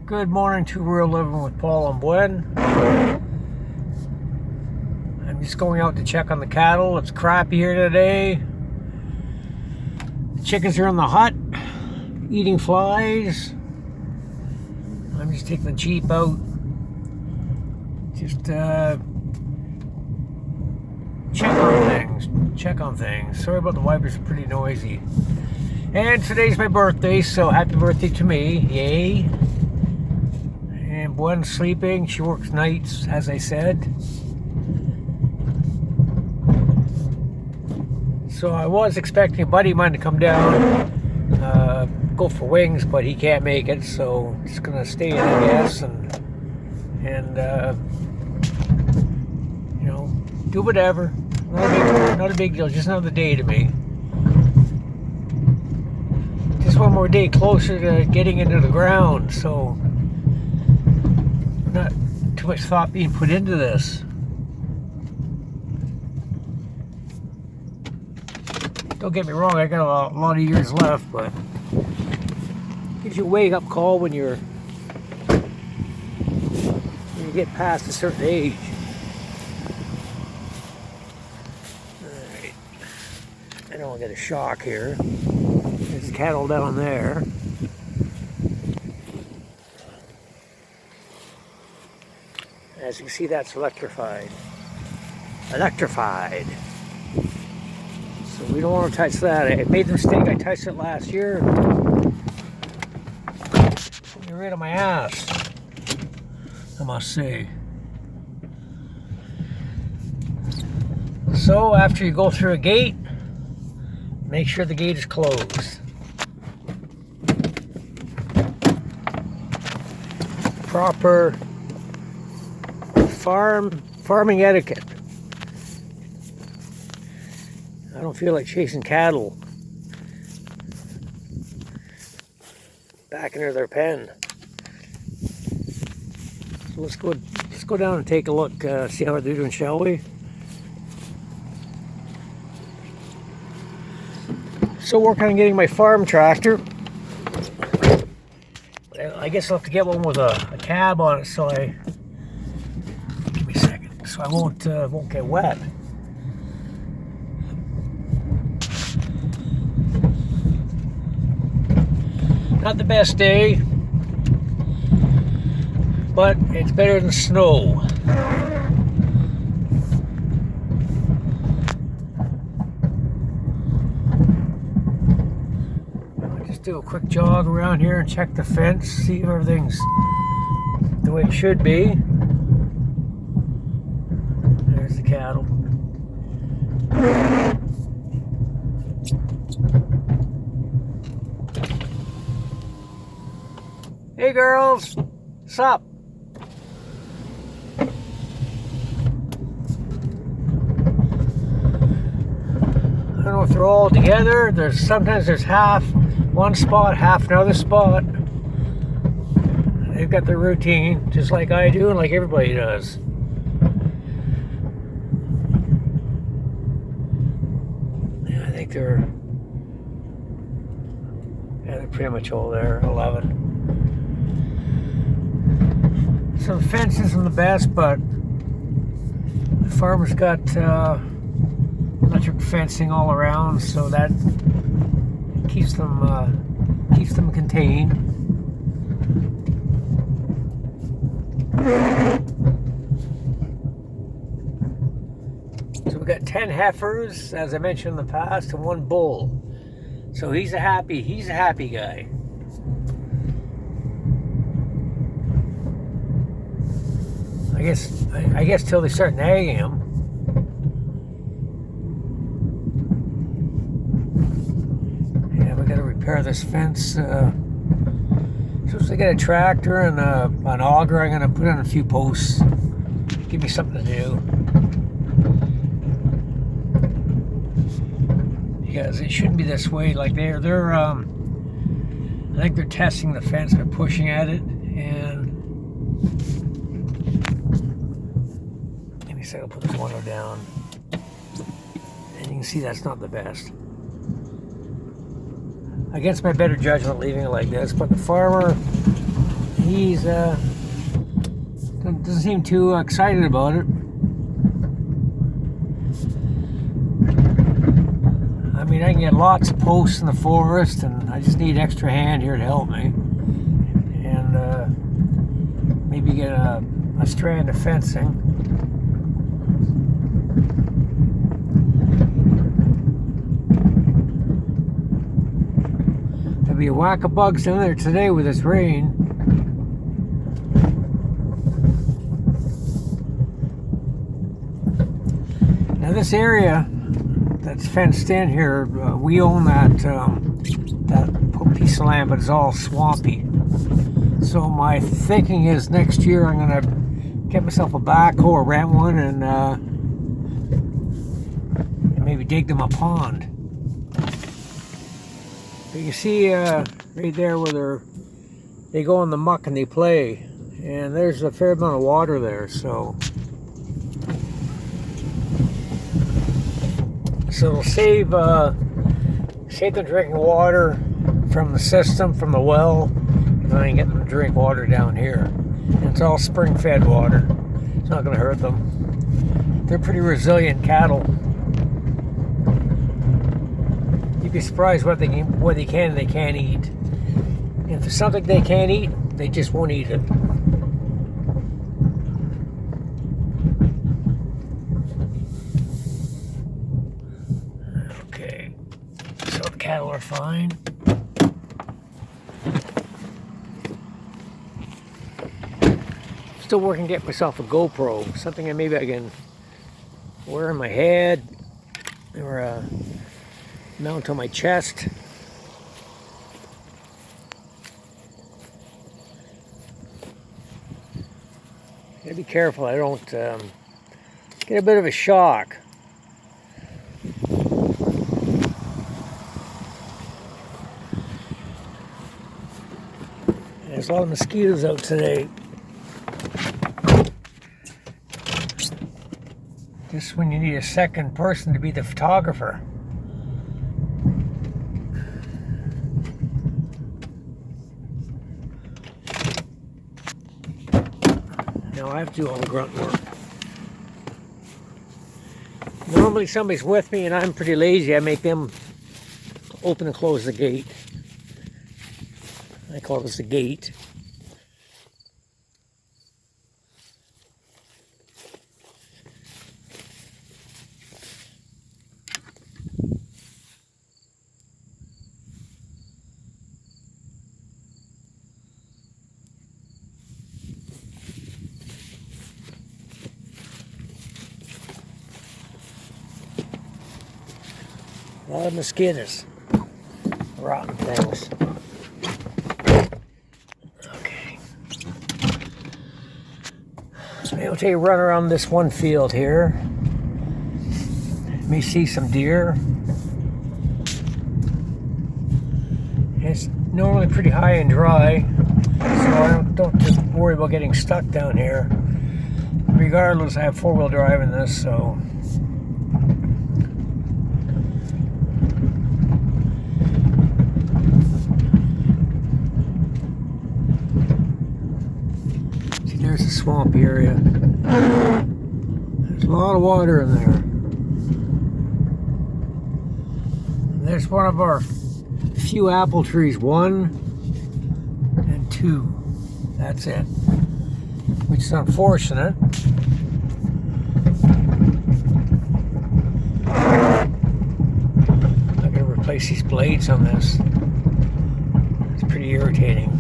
Good morning to Real Living with Paul and Buen. I'm just going out to check on the cattle. It's crappy here today. The chickens are in the hut, eating flies. I'm just taking the Jeep out. Just check on things. Sorry about the wipers, are pretty noisy. And today's my birthday, so happy birthday to me. Yay. And Buen's sleeping. She works nights, as I said. So I was expecting a buddy of mine to come down, go for wings, but he can't make it, so just gonna stay in, I guess, and you know, do whatever. Not a big deal. Just another day to me. Just one more day closer to getting into the ground, so not too much thought being put into this. Don't get me wrong, I got a lot of years left, but gives you a wake-up call when you get past a certain age. Alright. I don't want to get a shock here. There's cattle down there. As you can see, that's electrified. Electrified. So we don't want to touch that. I made the mistake. I touched it last year. Get rid of my ass, I must say. So after you go through a gate, make sure the gate is closed. Proper farming etiquette. I don't feel like chasing cattle back into their pen. So let's go down and take a look, see how they're doing, shall we? So working on getting my farm tractor. I guess I'll have to get one with a cab on it, so give me a second, so I won't get wet. Not the best day, but it's better than snow. I'll just do a quick jog around here and check the fence, see if everything's the way it should be. There's the cattle. Hey girls, what's up? I don't know if they're all together. Sometimes there's half one spot, half another spot. They've got their routine, just like I do and like everybody does. Yeah, I think they're pretty much all there, 11. So the fence isn't the best, but the farmer's got electric fencing all around, so that keeps them contained. So we got 10 heifers, as I mentioned in the past, and 1 bull. So he's a happy guy. I guess till they start nagging him. Yeah, we gotta repair this fence. So I got a tractor and an auger. I'm gonna put in a few posts. Give me something to do. Because it shouldn't be this way. Like they're I think they're testing the fence. They're pushing at it, and I'll put this window down, and you can see that's not the best. Against my better judgment, leaving it like this, but the farmer He's doesn't seem too excited about it. I mean, I can get lots of posts in the forest, and I just need an extra hand here to help me. And maybe get a strand of fencing. There'll be a whack of bugs in there today with this rain. Now this area that's fenced in here, we own that piece of land, but it's all swampy. So my thinking is next year I'm gonna get myself a backhoe or rent one and maybe dig them a pond. But you see right there where they go in the muck and they play, and there's a fair amount of water there, so it'll save the drinking water from the system, from the well, and I can get them to drink water down here. And it's all spring-fed water. It's not going to hurt them. They're pretty resilient cattle. You'd be surprised what they can and they can't eat. And if there's something they can't eat, they just won't eat it. Cattle are fine. Still working to get myself a GoPro, something that maybe I can wear on my head or mount on my chest. Gotta be careful I don't get a bit of a shock. There's a lot of mosquitoes out today. Just when you need a second person to be the photographer. Now I have to do all the grunt work. Normally somebody's with me and I'm pretty lazy. I make them open and close the gate. I call this the gate. A lot of mosquitoes. Rotten things. I'll take a run around this one field here. You may see some deer. It's normally pretty high and dry, so I don't just worry about getting stuck down here. Regardless, I have four-wheel drive in this, so there's a swamp area. There's a lot of water in there. And there's one of our few apple trees. 1 and 2. That's it. Which is unfortunate. I'm going to replace these blades on this. It's pretty irritating.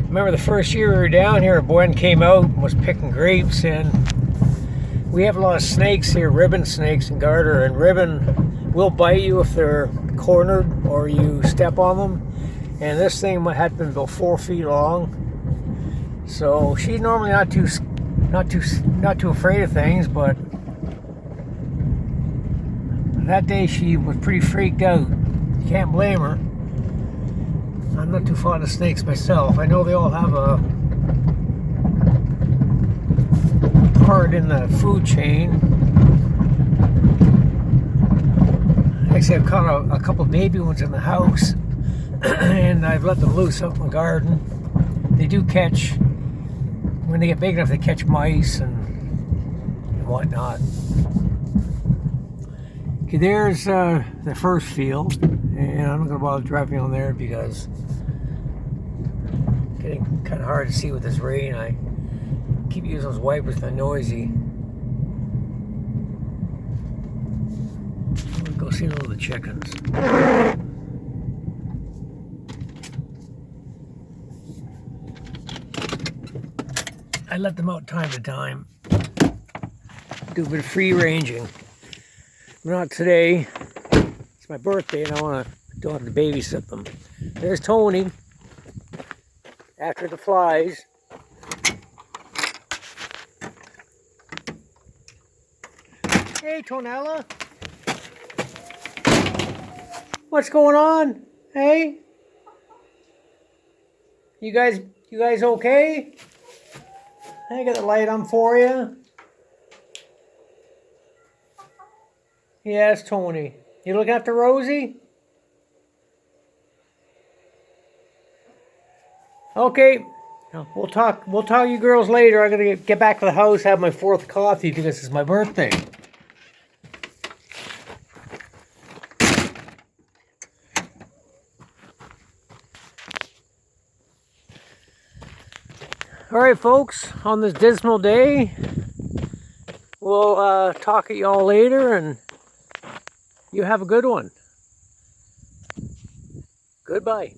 Remember the first year we were down here, Gwen came out and was picking grapes, and we have a lot of snakes here, ribbon snakes in Garter, and ribbon will bite you if they're cornered or you step on them. And this thing had been about 4 feet long, so she's normally not too afraid of things, but that day she was pretty freaked out. You can't blame her. I'm not too fond of snakes myself. I know they all have a part in the food chain. Actually, I've caught a couple baby ones in the house, and I've let them loose out in the garden. They do catch, when they get big enough, they catch mice and whatnot. Okay, there's the first field, and I'm not going to bother driving on there because it's getting kind of hard to see with this rain. I keep using those wipers, they're noisy. Let's go see all the chickens. I let them out time to time. Do a bit of free ranging. Not today. It's my birthday and don't have to babysit them. There's Tony. After the flies. Hey, Tonella. What's going on? Hey? You guys okay? I got the light on for you. Yes, Tony. You looking after Rosie? Okay. We'll talk you girls later. I gotta get back to the house, have my 4th coffee because it's my birthday. Alright folks, on this dismal day, we'll talk at y'all later, and you have a good one. Goodbye.